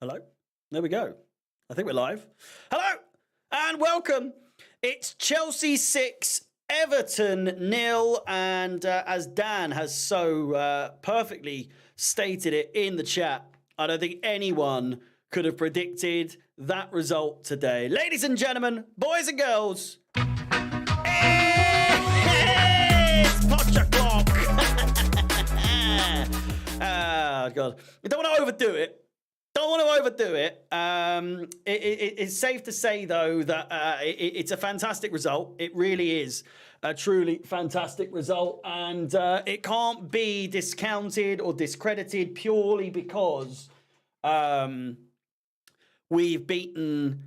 Hello? There we go. I think we're live. Hello and welcome. It's Chelsea 6, Everton 0. And as Dan has so perfectly stated it in the chat, I don't think anyone could have predicted that result today. Ladies and gentlemen, boys and girls, it's Potch o'clock. Oh, God. You don't want to overdo it. Don't want to overdo it. It's safe to say, though, that it's a fantastic result. It really is a truly fantastic result. And it can't be discounted or discredited purely because we've beaten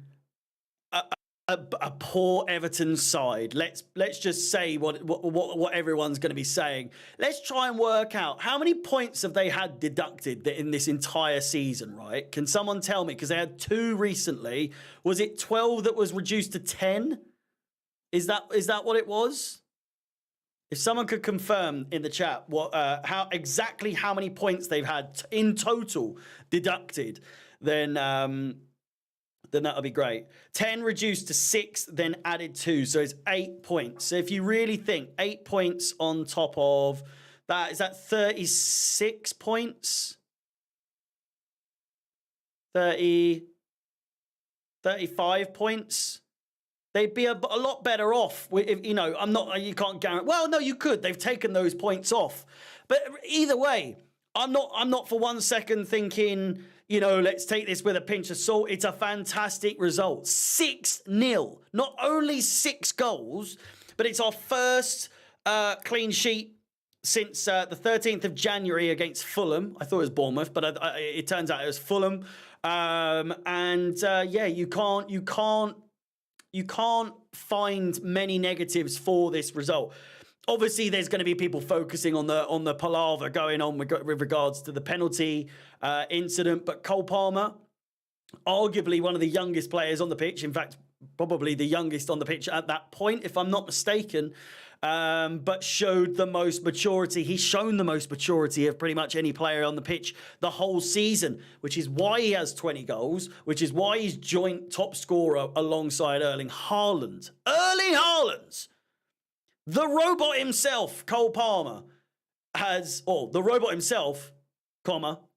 a poor Everton side. Let's just say what everyone's going to be saying. Let's try and work out how many points have they had deducted in this entire season, right? Can someone tell me? Because they had 2 recently. Was it 12 that was reduced to 10? Is that what it was? If someone could confirm in the chat how many points they've had in total deducted, then that would be great. 10 reduced to 6, then added 2. So it's 8 points. So if you really think 8 points on top of that, is that 36 points? 35 points? They'd be a lot better off. If, you can't guarantee. Well, no, you could. They've taken those points off. But either way, I'm not for 1 second thinking, let's take this with a pinch of salt. It's a fantastic result. 6-0. Not only 6 goals, but it's our first clean sheet since the 13th of January against Fulham. I thought it was Bournemouth, but it turns out it was Fulham. You can't find many negatives for this result. Obviously, there's going to be people focusing on the palaver going on with regards to the penalty incident. But Cole Palmer, arguably one of the youngest players on the pitch, in fact, probably the youngest on the pitch at that point, if I'm not mistaken, but showed the most maturity. He's shown the most maturity of pretty much any player on the pitch the whole season, which is why he has 20 goals, which is why he's joint top scorer alongside Erling Haaland. Erling Haaland! The robot himself, Cole Palmer,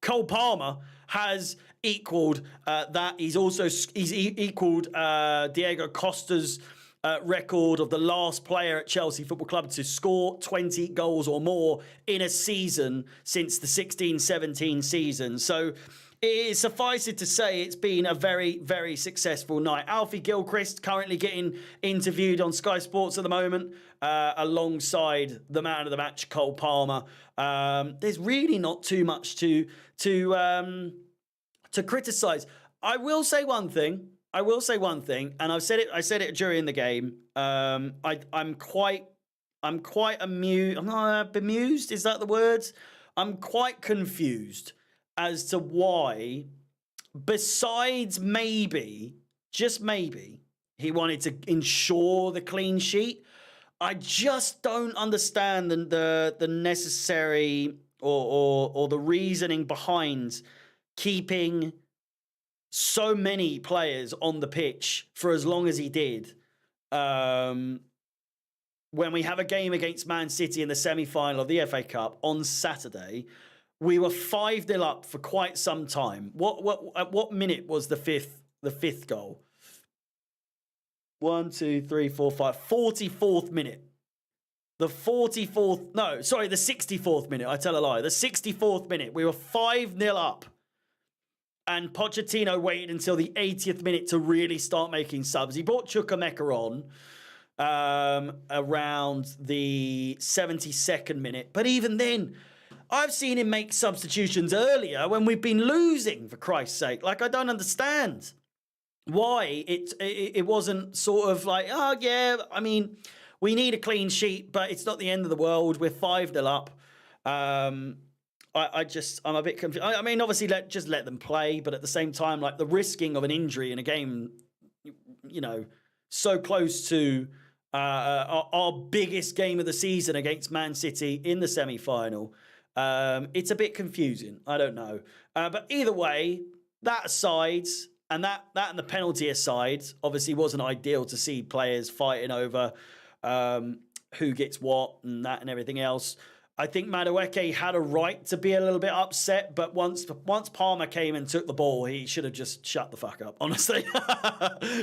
Cole Palmer has equaled that. He's equaled Diego Costa's record of the last player at Chelsea Football Club to score 20 goals or more in a season since the 16-17 season. So it suffices to say it's been a very, very successful night. Alfie Gilchrist currently getting interviewed on Sky Sports at the moment, alongside the man of the match, Cole Palmer. There's really not too much to criticise. I will say one thing, and I said it during the game. I'm quite amused. I'm not bemused. Is that the word? I'm quite confused as to why, besides maybe, just maybe, he wanted to ensure the clean sheet. I just don't understand the necessary or the reasoning behind keeping so many players on the pitch for as long as he did. When we have a game against Man City in the semi-final of the FA Cup on Saturday, we were 5-0 up for quite some time. At what minute was the fifth goal? 44th minute. The 64th minute. I tell a lie. The 64th minute. We were 5-0 up. And Pochettino waited until the 80th minute to really start making subs. He brought Chukwuemeka on around the 72nd minute. But even then, I've seen him make substitutions earlier when we've been losing, for Christ's sake. Like, I don't understand why it wasn't sort of like, oh, yeah, I mean, we need a clean sheet, but it's not the end of the world. We're 5-0 up. I'm a bit confused. I mean, obviously, just let them play, but at the same time, like, the risking of an injury in a game, so close to our biggest game of the season against Man City in the semi-final. It's a bit confusing. I don't know. But either way, that aside, and that and the penalty aside, obviously wasn't ideal to see players fighting over who gets what and that and everything else. I think Madueke had a right to be a little bit upset, but once Palmer came and took the ball, he should have just shut the fuck up. Honestly,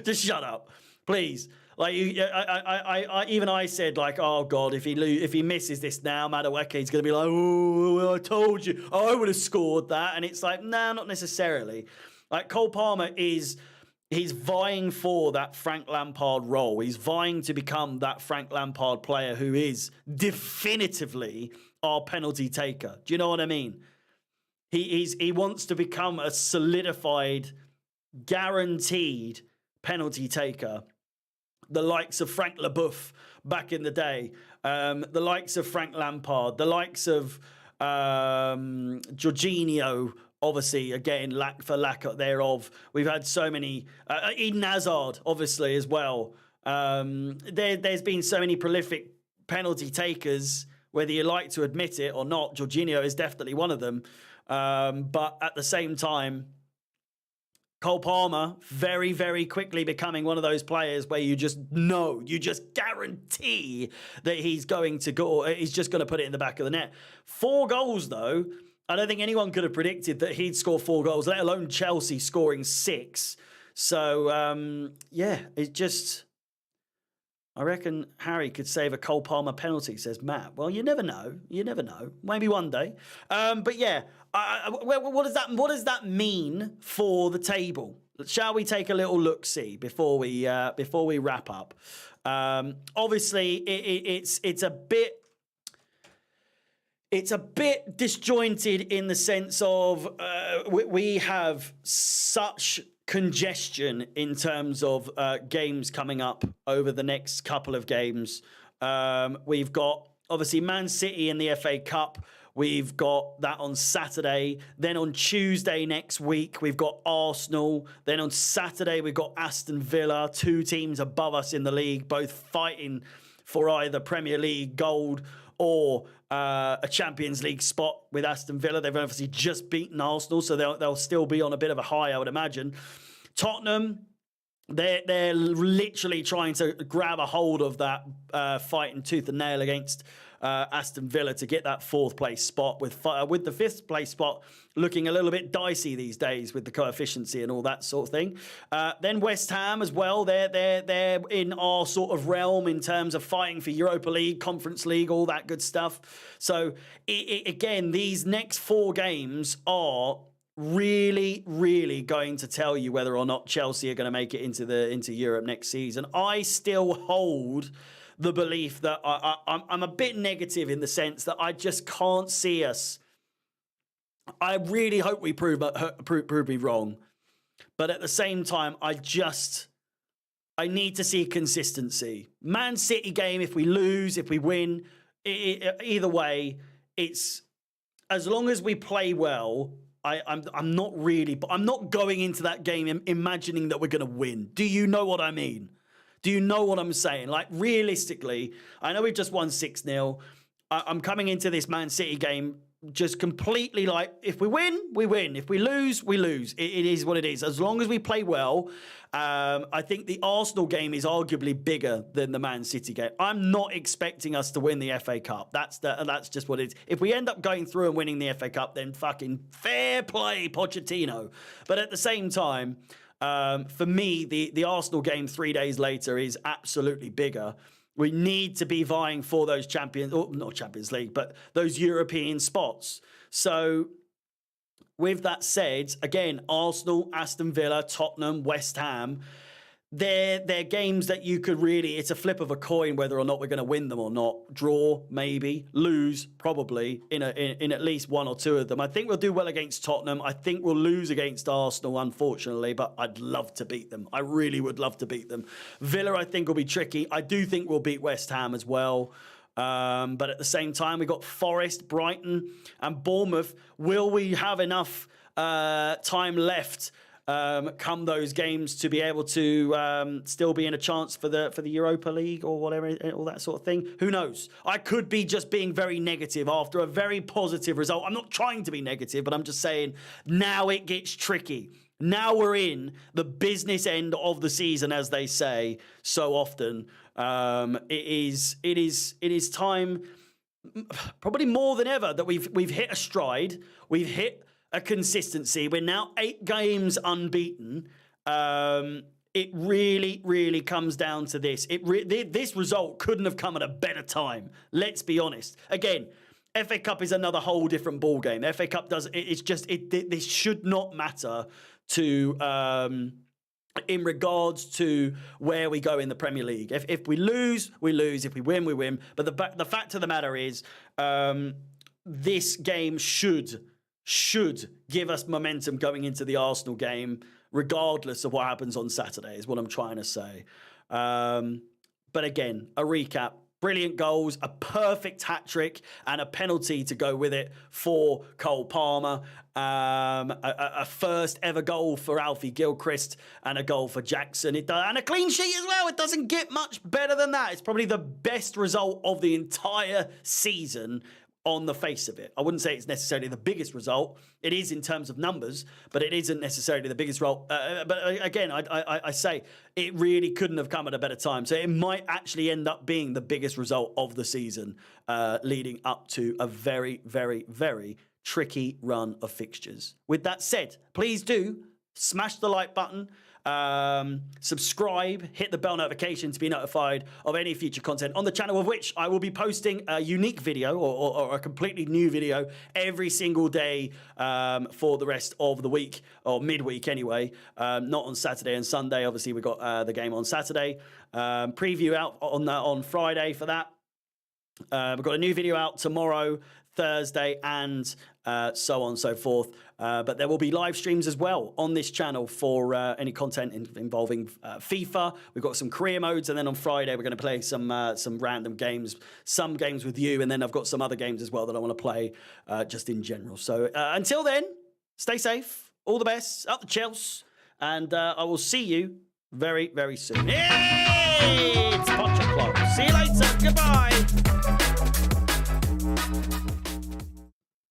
just shut up, please. Like even I said, like, oh god, if he misses this now, Madueke's going to be like, oh, I told you, I would have scored that, and it's like, nah, not necessarily. Like Cole Palmer he's vying for that Frank Lampard role. He's vying to become that Frank Lampard player who is definitively our penalty taker. Do you know what I mean? He wants to become a solidified, guaranteed penalty taker. The likes of Frank LeBoeuf back in the day, the likes of Frank Lampard, the likes of Jorginho, obviously, again, lack thereof. We've had so many. Eden Hazard, obviously, as well. There's been so many prolific penalty takers, whether you like to admit it or not. Jorginho is definitely one of them. But at the same time, Cole Palmer very, very quickly becoming one of those players where you just know, you just guarantee that he's going to go, he's just going to put it in the back of the net. 4 goals, though. I don't think anyone could have predicted that he'd score 4 goals, let alone Chelsea scoring 6. So, yeah, it's just... I reckon Harry could save a Cole Palmer penalty, says Matt. Well, you never know. You never know. Maybe one day. But yeah, what does that mean for the table? Shall we take a little look-see before we wrap up? Obviously, it's a bit disjointed in the sense of we have such congestion in terms of games coming up over the next couple of games. We've got obviously Man City in the FA Cup. We've got that on Saturday. Then on Tuesday next week, we've got Arsenal. Then on Saturday, we've got Aston Villa, 2 teams above us in the league, both fighting for either Premier League gold or a Champions League spot with Aston Villa. They've obviously just beaten Arsenal, so they'll still be on a bit of a high, I would imagine. Tottenham, they're literally trying to grab a hold of that fighting tooth and nail against Aston Villa to get that 4th place spot, with the 5th place spot looking a little bit dicey these days with the coefficiency and all that sort of thing. Then West Ham as well. They're in our sort of realm in terms of fighting for Europa League, Conference League, all that good stuff. So again, these next 4 games are really, really going to tell you whether or not Chelsea are going to make it into Europe next season. I still hold the belief that I'm a bit negative in the sense that I just can't see us. I really hope we prove me wrong. But at the same time, I need to see consistency. Man City game, if we lose, if we win, either way, it's as long as we play well. I'm not going into that game imagining that we're going to win. Do you know what I mean? Do you know what I'm saying? Like, realistically, I know we've just won 6-0. I'm coming into this Man City game just completely like, if we win, we win. If we lose, we lose. It is what it is. As long as we play well, I think the Arsenal game is arguably bigger than the Man City game. I'm not expecting us to win the FA Cup. That's just what it is. If we end up going through and winning the FA Cup, then fucking fair play, Pochettino. But at the same time, for me, the Arsenal game 3 days later is absolutely bigger. We need to be vying for those not Champions League, but those European spots. So with that said, again, Arsenal, Aston Villa, Tottenham, West Ham, they're games that you could really, it's a flip of a coin whether or not we're going to win them or not. Draw, maybe. Lose, probably, in at least 1 or 2 of them. I think we'll do well against Tottenham. I think we'll lose against Arsenal, unfortunately, but I'd love to beat them. I really would love to beat them. Villa, I think, will be tricky. I do think we'll beat West Ham as well. But at the same time, we've got Forest, Brighton, and Bournemouth. Will we have enough time left come those games to be able to still be in a chance for the Europa League or whatever, all that sort of thing? Who knows? I could be just being very negative after a very positive result. I'm not trying to be negative, but I'm just saying now it gets tricky. Now we're in the business end of the season, as they say so often. It is time, probably more than ever, that we've hit a stride. We've hit a consistency. We're now 8 games unbeaten. It really, really comes down to this. This result couldn't have come at a better time. Let's be honest. Again, FA Cup is another whole different ballgame. FA Cup this should not matter to in regards to where we go in the Premier League. If we lose, we lose. If we win, we win. But the fact of the matter is, this game should give us momentum going into the Arsenal game, regardless of what happens on Saturday, is what I'm trying to say. But again, a recap. Brilliant goals, a perfect hat-trick, and a penalty to go with it for Cole Palmer. A first ever goal for Alfie Gilchrist, and a goal for Jackson. And a clean sheet as well. It doesn't get much better than that. It's probably the best result of the entire season on the face of it. I wouldn't say it's necessarily the biggest result. It is in terms of numbers, but it isn't necessarily the biggest result. But again, I say it really couldn't have come at a better time. So it might actually end up being the biggest result of the season, leading up to a very, very, very tricky run of fixtures. With that said, please do smash the like button. Subscribe, hit the bell notification to be notified of any future content on the channel, of which I will be posting a unique video or a completely new video every single day for the rest of the week, or midweek anyway, not on Saturday and Sunday. Obviously, we've got the game on Saturday. Preview out on Friday for that. We've got a new video out tomorrow, Thursday, and so on and so forth. But there will be live streams as well on this channel for any content involving FIFA. We've got some career modes, and then on Friday we're going to play some random games, some games with you, and then I've got some other games as well that I want to play just in general. So until then, stay safe, all the best, up the Chelsea, and I will see you very, very soon. Hey, it's Punch O'Clock. See you later. Goodbye.